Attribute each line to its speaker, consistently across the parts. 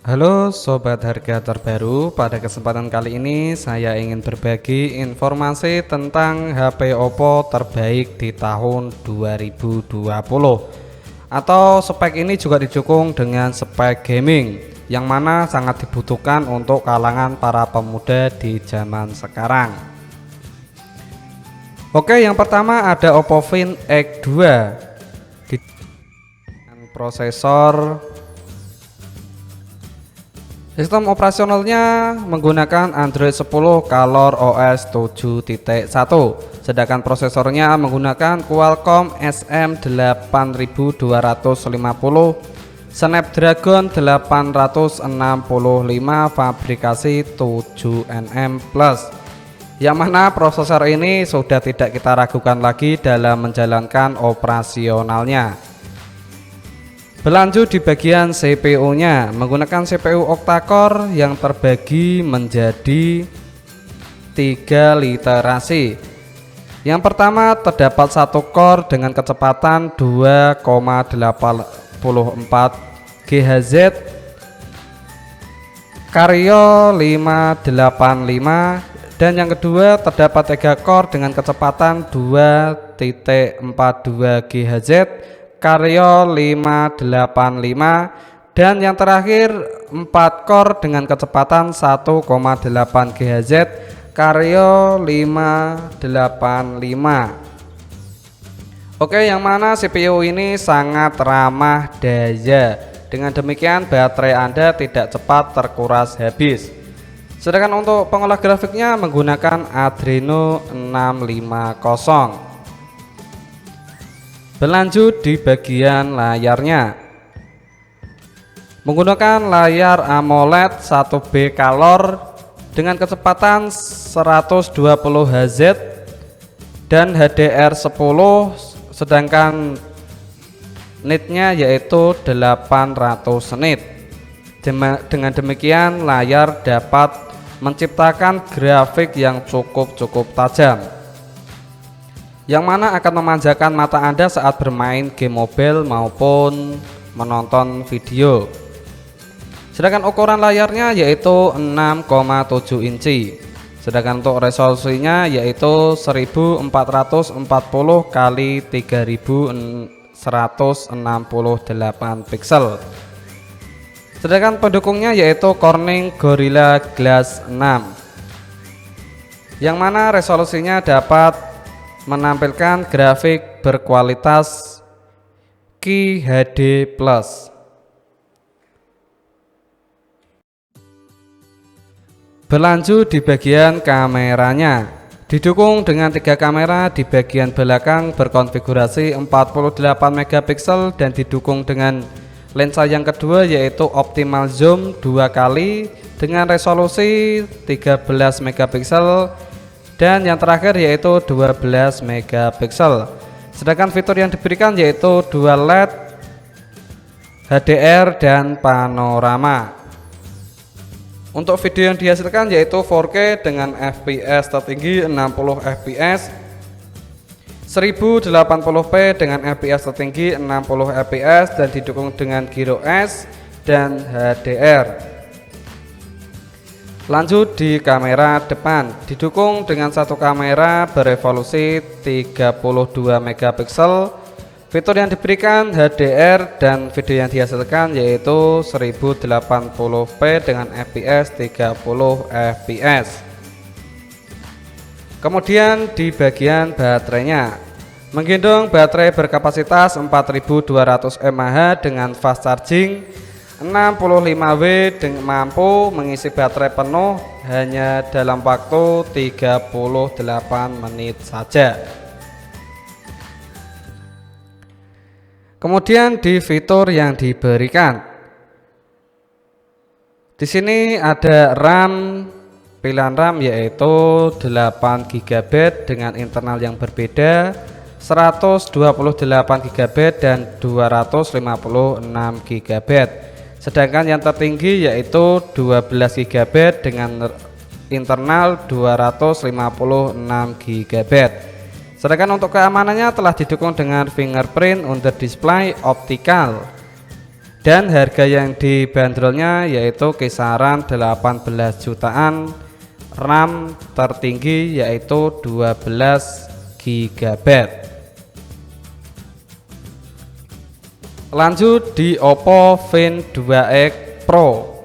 Speaker 1: Halo sobat harga terbaru, pada kesempatan kali ini saya ingin berbagi informasi tentang HP Oppo terbaik di tahun 2020. Atau spek ini juga didukung dengan spek gaming yang mana sangat dibutuhkan untuk kalangan para pemuda di zaman sekarang. Oke, yang pertama ada Oppo Find X2 dengan prosesor. Sistem operasionalnya menggunakan Android 10 Color OS 7.1, sedangkan prosesornya menggunakan Qualcomm SM8250 Snapdragon 865 fabrikasi 7nm Plus, yang mana prosesor ini sudah tidak kita ragukan lagi dalam menjalankan operasionalnya. Berlanjut di bagian CPU-nya, menggunakan CPU octa-core yang terbagi menjadi 3 literasi. Yang pertama terdapat satu core dengan kecepatan 2,84 GHz Karyo 585, dan yang kedua terdapat 3 core dengan kecepatan 2,42 GHz Karyo 585, dan yang terakhir 4 core dengan kecepatan 1,8 GHz Karyo 585. Oke, yang mana CPU ini sangat ramah daya. Dengan demikian baterai Anda tidak cepat terkuras habis. Sedangkan untuk pengolah grafiknya menggunakan Adreno 650. Berlanjut di bagian layarnya, menggunakan layar AMOLED 1B Color dengan kecepatan 120 Hz dan HDR10, sedangkan nitnya yaitu 800 nit. Dengan demikian layar dapat menciptakan grafik yang cukup tajam, yang mana akan memanjakan mata Anda saat bermain game mobile maupun menonton video. Sedangkan ukuran layarnya yaitu 6,7 inci. Sedangkan untuk resolusinya yaitu 1440 x 3168 pixel. Sedangkan pendukungnya yaitu Corning Gorilla Glass 6, yang mana resolusinya dapat menampilkan grafik berkualitas QHD+. Berlanjut di bagian kameranya, didukung dengan 3 kamera di bagian belakang berkonfigurasi 48 megapiksel dan didukung dengan lensa yang kedua yaitu optimal zoom 2 kali dengan resolusi 13 megapiksel, dan yang terakhir yaitu 12 megapiksel. Sedangkan fitur yang diberikan yaitu dual LED, HDR, dan panorama. Untuk video yang dihasilkan yaitu 4K dengan FPS tertinggi 60 fps, 1080p dengan FPS tertinggi 60 fps, dan didukung dengan Gyro S dan HDR. Lanjut di kamera depan, didukung dengan satu kamera berevolusi 32 megapiksel. Fitur yang diberikan HDR, dan video yang dihasilkan yaitu 1080p dengan FPS 30 fps. Kemudian di bagian baterainya, menggendong baterai berkapasitas 4200 mAh dengan fast charging 65W, dengan mampu mengisi baterai penuh hanya dalam waktu 38 menit saja. Kemudian di fitur yang diberikan, di sini ada RAM, pilihan RAM yaitu 8GB dengan internal yang berbeda, 128GB dan 256GB. Sedangkan yang tertinggi yaitu 12GB dengan internal 256GB. Sedangkan untuk keamanannya telah didukung dengan fingerprint under display optical dan harga yang dibanderolnya yaitu kisaran 18 jutaan. RAM tertinggi yaitu 12 GB. Lanjut di Oppo Find 2X Pro.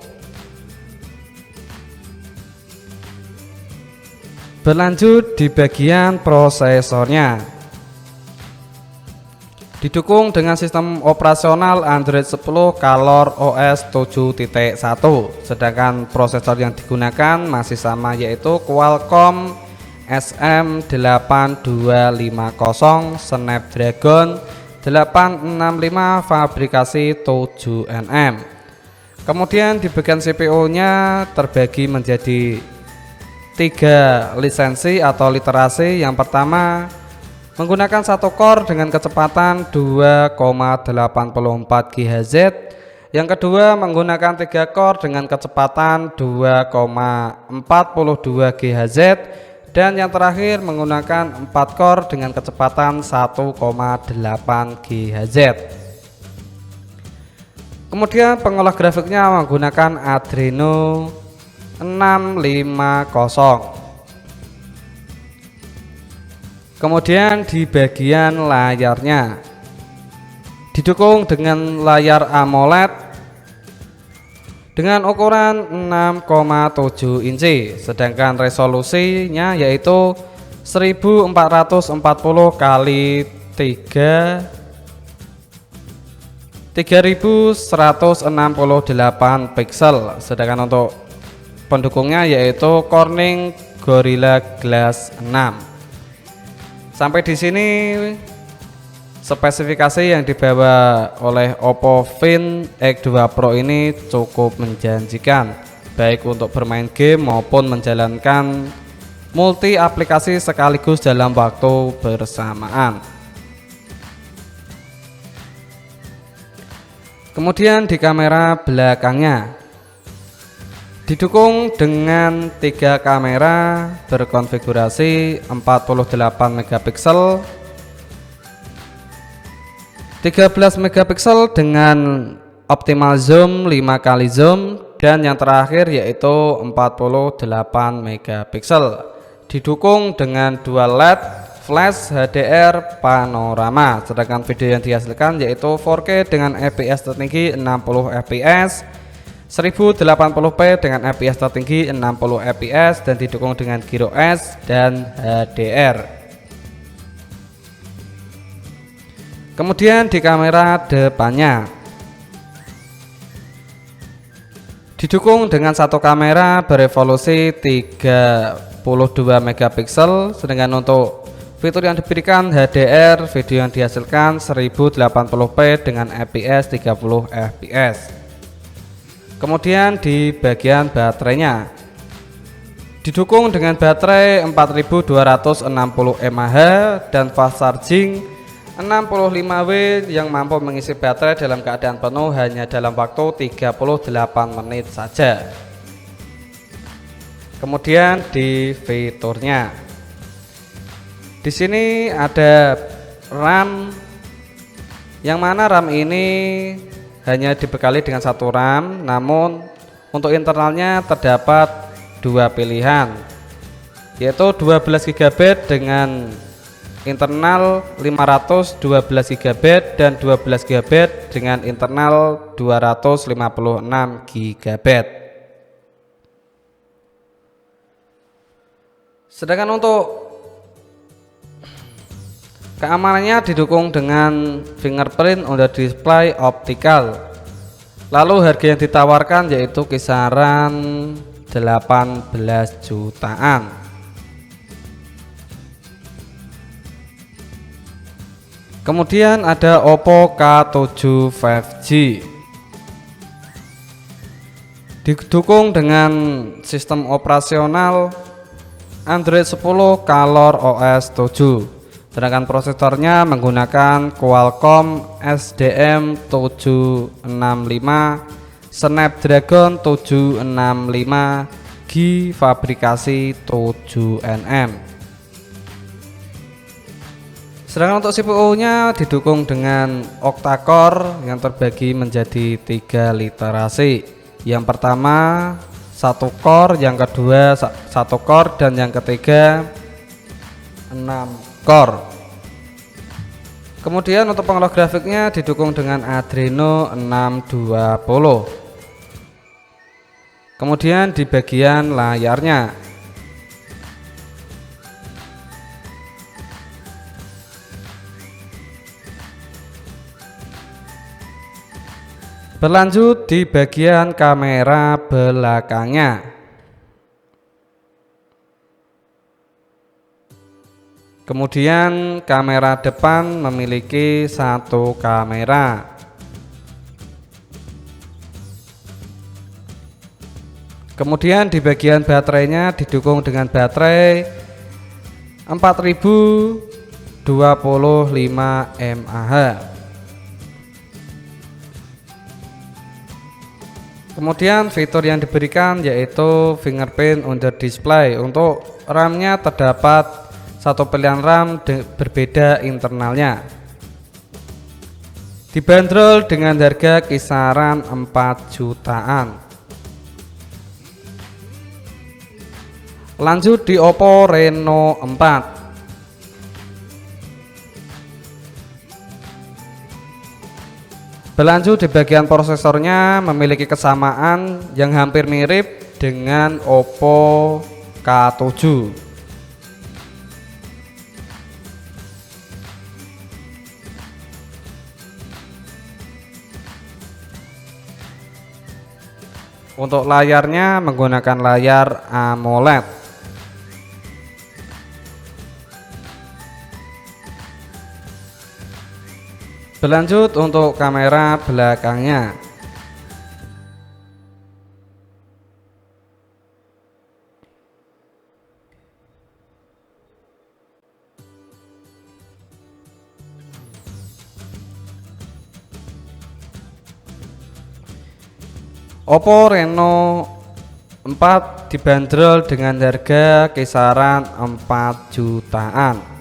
Speaker 1: Berlanjut di bagian prosesornya. Didukung dengan sistem operasional Android 10 ColorOS 7.1, sedangkan prosesor yang digunakan masih sama yaitu Qualcomm SM8250 Snapdragon 865 fabrikasi 7nm. Kemudian di bagian CPU-nya terbagi menjadi 3 lisensi atau literasi. Yang pertama menggunakan 1 core dengan kecepatan 2,84 GHz. Yang kedua menggunakan 3 core dengan kecepatan 2,42 GHz. Dan yang terakhir menggunakan 4 core dengan kecepatan 1,8 GHz. Kemudian pengolah grafiknya menggunakan Adreno 650. Kemudian di bagian layarnya didukung dengan layar AMOLED dengan ukuran 6,7 inci, sedangkan resolusinya yaitu 1440 kali 3168 pixel, sedangkan untuk pendukungnya yaitu Corning Gorilla Glass 6. Sampai di sini spesifikasi yang dibawa oleh Oppo Find X2 Pro ini cukup menjanjikan, baik untuk bermain game maupun menjalankan multi aplikasi sekaligus dalam waktu bersamaan. Kemudian di kamera belakangnya didukung dengan 3 kamera berkonfigurasi 48 megapiksel, 13 megapiksel dengan optimal zoom 5 kali zoom, dan yang terakhir yaitu 48 megapiksel. Didukung dengan dual LED flash HDR panorama, sedangkan video yang dihasilkan yaitu 4K dengan FPS tertinggi 60 fps, 1080p dengan fps tertinggi 60 fps, dan didukung dengan Gyro S dan HDR. Kemudian di kamera depannya didukung dengan 1 kamera berevolusi 32 megapiksel, sedangkan untuk fitur yang diberikan HDR, video yang dihasilkan 1080p dengan fps 30 fps. Kemudian di bagian baterainya didukung dengan baterai 4260 mAh dan fast charging 65W yang mampu mengisi baterai dalam keadaan penuh hanya dalam waktu 38 menit saja. Kemudian di fiturnya, di sini ada RAM, yang mana RAM ini hanya dibekali dengan 1 RAM, namun untuk internalnya terdapat 2 pilihan, yaitu 12 GB dengan internal 512 GB dan 12 GB dengan internal 256 GB. Sedangkan untuk keamanannya didukung dengan fingerprint on the display optical. Lalu harga yang ditawarkan yaitu kisaran 18 jutaan. Kemudian ada Oppo K7 5G. Didukung dengan sistem operasional Android 10 ColorOS 7. Sedangkan prosesornya menggunakan Qualcomm SDM765 Snapdragon 765G fabrikasi 7nm. Sedangkan untuk CPU-nya didukung dengan octa-core yang terbagi menjadi 3 literasi. Yang pertama 1 core, yang kedua 1 core, dan yang ketiga 6 core. Kemudian untuk pengelola grafiknya didukung dengan Adreno 620. Kemudian di bagian layarnya berlanjut di bagian kamera belakangnya. Kemudian kamera depan memiliki 1 kamera. Kemudian di bagian baterainya didukung dengan baterai 4025 mAh. Kemudian fitur yang diberikan yaitu fingerprint on the display. Untuk RAM-nya terdapat 1 pilihan RAM berbeda internalnya. Dibanderol dengan harga kisaran 4 jutaan. Lanjut di Oppo Reno 4. Berlanjut di bagian prosesornya memiliki kesamaan yang hampir mirip dengan Oppo K7. Untuk layarnya menggunakan layar AMOLED. Berlanjut untuk kamera belakangnya. Oppo Reno 4 dibanderol dengan harga kisaran 4 jutaan.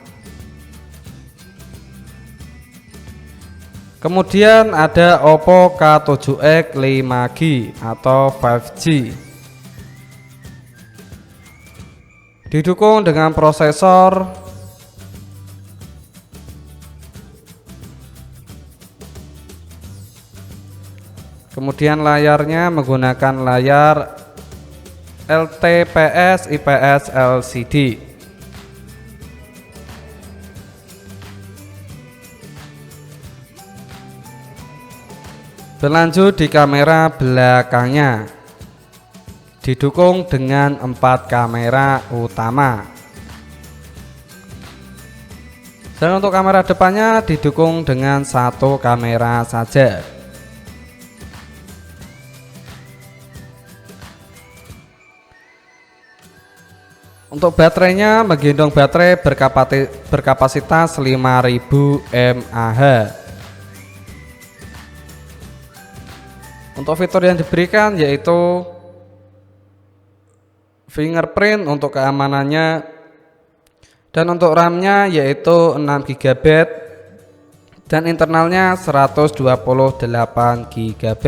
Speaker 1: Kemudian ada Oppo K7X 5G atau 5G. Didukung dengan prosesor kemudian layarnya menggunakan layar LTPS IPS LCD. Berlanjut di kamera belakangnya. Didukung dengan 4 kamera utama. Dan untuk kamera depannya didukung dengan 1 kamera saja. Untuk baterainya menggendong baterai berkapasitas 5000 mAh. Untuk fitur yang diberikan yaitu fingerprint untuk keamanannya, dan untuk RAM-nya yaitu 6 GB dan internalnya 128 GB.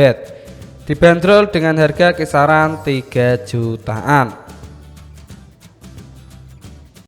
Speaker 1: Dibanderol dengan harga kisaran 3 jutaan.